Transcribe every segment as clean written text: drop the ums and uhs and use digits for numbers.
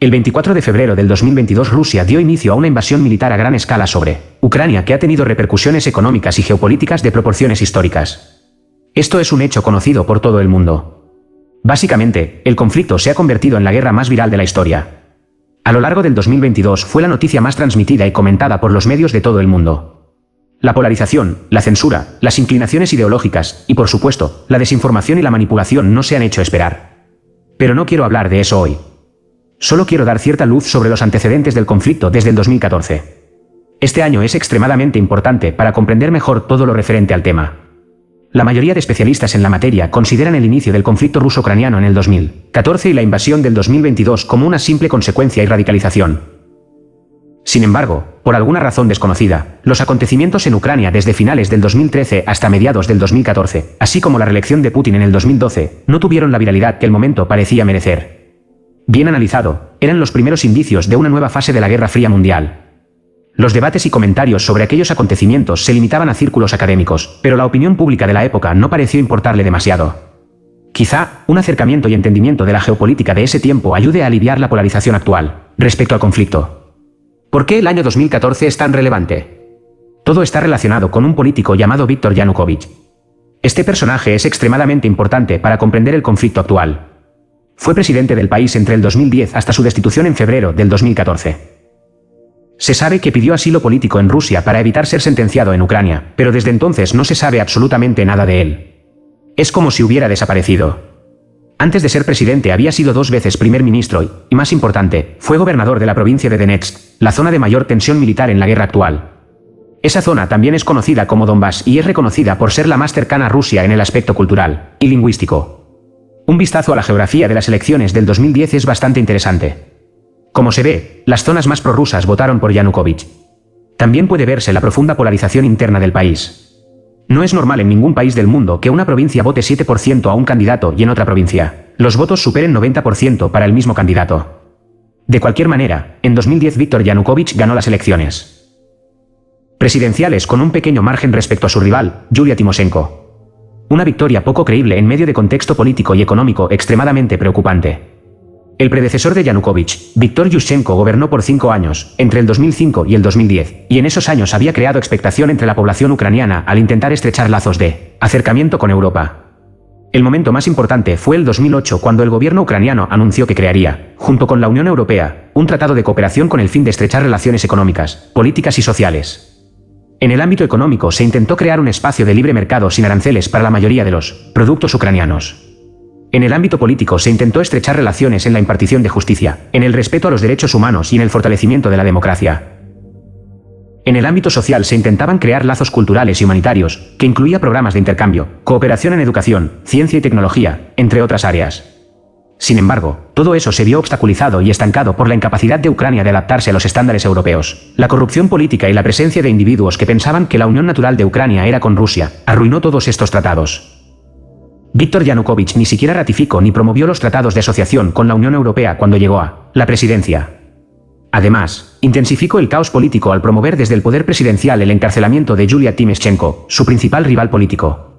El 24 de febrero del 2022 Rusia dio inicio a una invasión militar a gran escala sobre Ucrania que ha tenido repercusiones económicas y geopolíticas de proporciones históricas. Esto es un hecho conocido por todo el mundo. Básicamente, el conflicto se ha convertido en la guerra más viral de la historia. A lo largo del 2022 fue la noticia más transmitida y comentada por los medios de todo el mundo. La polarización, la censura, las inclinaciones ideológicas y, por supuesto, la desinformación y la manipulación no se han hecho esperar. Pero no quiero hablar de eso hoy. Solo quiero dar cierta luz sobre los antecedentes del conflicto desde el 2014. Este año es extremadamente importante para comprender mejor todo lo referente al tema. La mayoría de especialistas en la materia consideran el inicio del conflicto ruso-ucraniano en el 2014 y la invasión del 2022 como una simple consecuencia y radicalización. Sin embargo, por alguna razón desconocida, los acontecimientos en Ucrania desde finales del 2013 hasta mediados del 2014, así como la reelección de Putin en el 2012, no tuvieron la viralidad que el momento parecía merecer. Bien analizado, eran los primeros indicios de una nueva fase de la Guerra Fría mundial. Los debates y comentarios sobre aquellos acontecimientos se limitaban a círculos académicos, pero la opinión pública de la época no pareció importarle demasiado. Quizá, un acercamiento y entendimiento de la geopolítica de ese tiempo ayude a aliviar la polarización actual, respecto al conflicto. ¿Por qué el año 2014 es tan relevante? Todo está relacionado con un político llamado Viktor Yanukovych. Este personaje es extremadamente importante para comprender el conflicto actual. Fue presidente del país entre el 2010 hasta su destitución en febrero del 2014. Se sabe que pidió asilo político en Rusia para evitar ser sentenciado en Ucrania, pero desde entonces no se sabe absolutamente nada de él. Es como si hubiera desaparecido. Antes de ser presidente había sido 2 veces primer ministro y, más importante, fue gobernador de la provincia de Donetsk, la zona de mayor tensión militar en la guerra actual. Esa zona también es conocida como Donbass y es reconocida por ser la más cercana a Rusia en el aspecto cultural y lingüístico. Un vistazo a la geografía de las elecciones del 2010 es bastante interesante. Como se ve, las zonas más prorrusas votaron por Yanukovych. También puede verse la profunda polarización interna del país. No es normal en ningún país del mundo que una provincia vote 7% a un candidato y en otra provincia los votos superen 90% para el mismo candidato. De cualquier manera, en 2010 Viktor Yanukovych ganó las elecciones presidenciales con un pequeño margen respecto a su rival, Yulia Timoshenko. Una victoria poco creíble en medio de contexto político y económico extremadamente preocupante. El predecesor de Yanukovych, Viktor Yushchenko, gobernó por 5 años, entre el 2005 y el 2010, y en esos años había creado expectación entre la población ucraniana al intentar estrechar lazos de acercamiento con Europa. El momento más importante fue el 2008 cuando el gobierno ucraniano anunció que crearía, junto con la Unión Europea, un tratado de cooperación con el fin de estrechar relaciones económicas, políticas y sociales. En el ámbito económico se intentó crear un espacio de libre mercado sin aranceles para la mayoría de los productos ucranianos. En el ámbito político se intentó estrechar relaciones en la impartición de justicia, en el respeto a los derechos humanos y en el fortalecimiento de la democracia. En el ámbito social se intentaban crear lazos culturales y humanitarios, que incluía programas de intercambio, cooperación en educación, ciencia y tecnología, entre otras áreas. Sin embargo, todo eso se vio obstaculizado y estancado por la incapacidad de Ucrania de adaptarse a los estándares europeos. La corrupción política y la presencia de individuos que pensaban que la unión natural de Ucrania era con Rusia, arruinó todos estos tratados. Viktor Yanukovych ni siquiera ratificó ni promovió los tratados de asociación con la Unión Europea cuando llegó a la presidencia. Además, intensificó el caos político al promover desde el poder presidencial el encarcelamiento de Yulia Timoshenko, su principal rival político.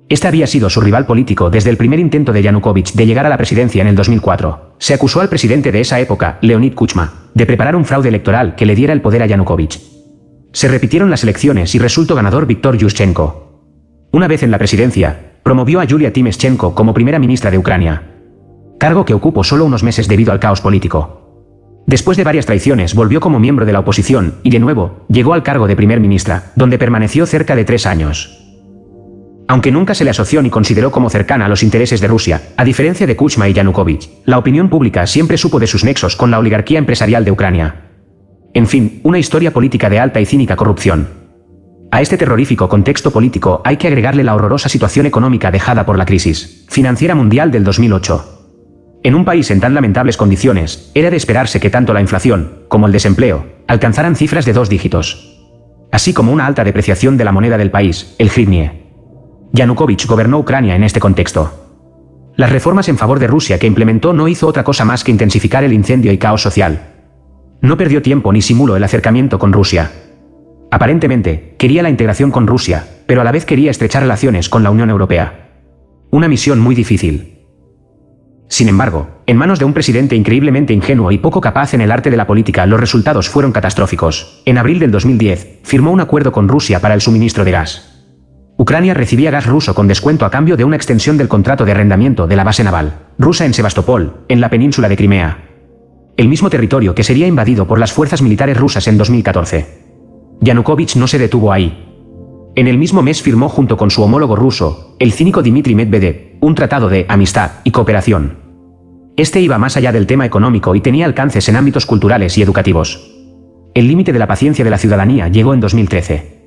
Este había sido su rival político desde el primer intento de Yanukovych de llegar a la presidencia en el 2004. Se acusó al presidente de esa época, Leonid Kuchma, de preparar un fraude electoral que le diera el poder a Yanukovych. Se repitieron las elecciones y resultó ganador Viktor Yushchenko. Una vez en la presidencia, promovió a Yulia Timoshenko como primera ministra de Ucrania, cargo que ocupó solo unos meses debido al caos político. Después de varias traiciones volvió como miembro de la oposición y de nuevo llegó al cargo de primer ministra, donde permaneció cerca de 3 años. Aunque nunca se le asoció ni consideró como cercana a los intereses de Rusia, a diferencia de Kuchma y Yanukovych, la opinión pública siempre supo de sus nexos con la oligarquía empresarial de Ucrania. En fin, una historia política de alta y cínica corrupción. A este terrorífico contexto político hay que agregarle la horrorosa situación económica dejada por la crisis financiera mundial del 2008. En un país en tan lamentables condiciones, era de esperarse que tanto la inflación, como el desempleo, alcanzaran cifras de 2 dígitos. Así como una alta depreciación de la moneda del país, el hryvnia. Yanukovych gobernó Ucrania en este contexto. Las reformas en favor de Rusia que implementó no hizo otra cosa más que intensificar el incendio y caos social. No perdió tiempo ni simuló el acercamiento con Rusia. Aparentemente, quería la integración con Rusia, pero a la vez quería estrechar relaciones con la Unión Europea. Una misión muy difícil. Sin embargo, en manos de un presidente increíblemente ingenuo y poco capaz en el arte de la política, los resultados fueron catastróficos. En abril del 2010, firmó un acuerdo con Rusia para el suministro de gas. Ucrania recibía gas ruso con descuento a cambio de una extensión del contrato de arrendamiento de la base naval rusa en Sebastopol, en la península de Crimea. El mismo territorio que sería invadido por las fuerzas militares rusas en 2014. Yanukovych no se detuvo ahí. En el mismo mes firmó junto con su homólogo ruso, el cínico Dmitry Medvedev, un tratado de amistad y cooperación. Este iba más allá del tema económico y tenía alcances en ámbitos culturales y educativos. El límite de la paciencia de la ciudadanía llegó en 2013.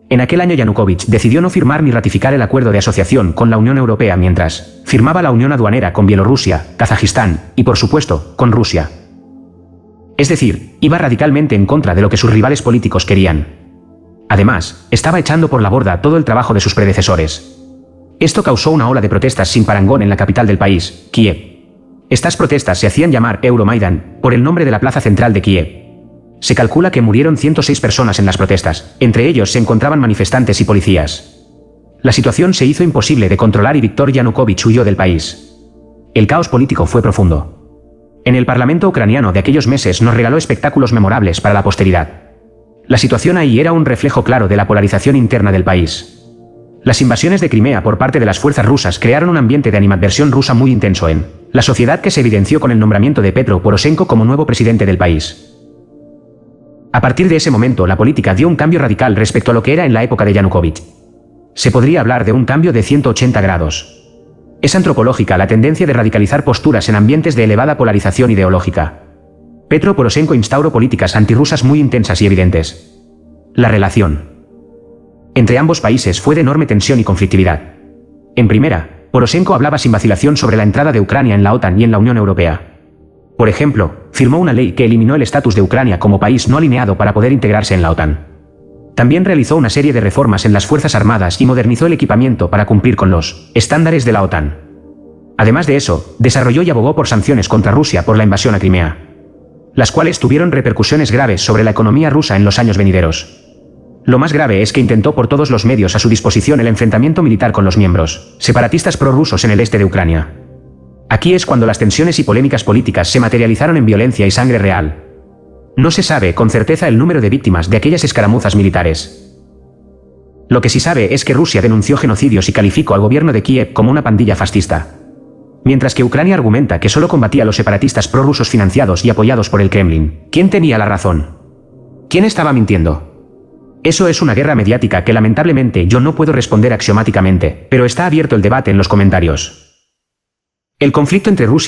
En aquel año Yanukovych decidió no firmar ni ratificar el acuerdo de asociación con la Unión Europea mientras firmaba la unión aduanera con Bielorrusia, Kazajistán y, por supuesto, con Rusia. Es decir, iba radicalmente en contra de lo que sus rivales políticos querían. Además, estaba echando por la borda todo el trabajo de sus predecesores. Esto causó una ola de protestas sin parangón en la capital del país, Kiev. Estas protestas se hacían llamar Euromaidan, por el nombre de la plaza central de Kiev. Se calcula que murieron 106 personas en las protestas, entre ellos se encontraban manifestantes y policías. La situación se hizo imposible de controlar y Viktor Yanukovych huyó del país. El caos político fue profundo. En el parlamento ucraniano de aquellos meses nos regaló espectáculos memorables para la posteridad. La situación ahí era un reflejo claro de la polarización interna del país. Las invasiones de Crimea por parte de las fuerzas rusas crearon un ambiente de animadversión rusa muy intenso en la sociedad, que se evidenció con el nombramiento de Petro Poroshenko como nuevo presidente del país. A partir de ese momento, la política dio un cambio radical respecto a lo que era en la época de Yanukovych. Se podría hablar de un cambio de 180 grados. Es antropológica la tendencia de radicalizar posturas en ambientes de elevada polarización ideológica. Petro Poroshenko instauró políticas antirrusas muy intensas y evidentes. La relación entre ambos países fue de enorme tensión y conflictividad. En primera, Poroshenko hablaba sin vacilación sobre la entrada de Ucrania en la OTAN y en la Unión Europea. Por ejemplo, firmó una ley que eliminó el estatus de Ucrania como país no alineado para poder integrarse en la OTAN. También realizó una serie de reformas en las Fuerzas Armadas y modernizó el equipamiento para cumplir con los estándares de la OTAN. Además de eso, desarrolló y abogó por sanciones contra Rusia por la invasión a Crimea, las cuales tuvieron repercusiones graves sobre la economía rusa en los años venideros. Lo más grave es que intentó por todos los medios a su disposición el enfrentamiento militar con los miembros separatistas prorrusos en el este de Ucrania. Aquí es cuando las tensiones y polémicas políticas se materializaron en violencia y sangre real. No se sabe con certeza el número de víctimas de aquellas escaramuzas militares. Lo que sí sabe es que Rusia denunció genocidios y calificó al gobierno de Kiev como una pandilla fascista. Mientras que Ucrania argumenta que solo combatía a los separatistas prorrusos financiados y apoyados por el Kremlin. ¿Quién tenía la razón? ¿Quién estaba mintiendo? Eso es una guerra mediática que lamentablemente yo no puedo responder axiomáticamente, pero está abierto el debate en los comentarios. El conflicto entre Rusia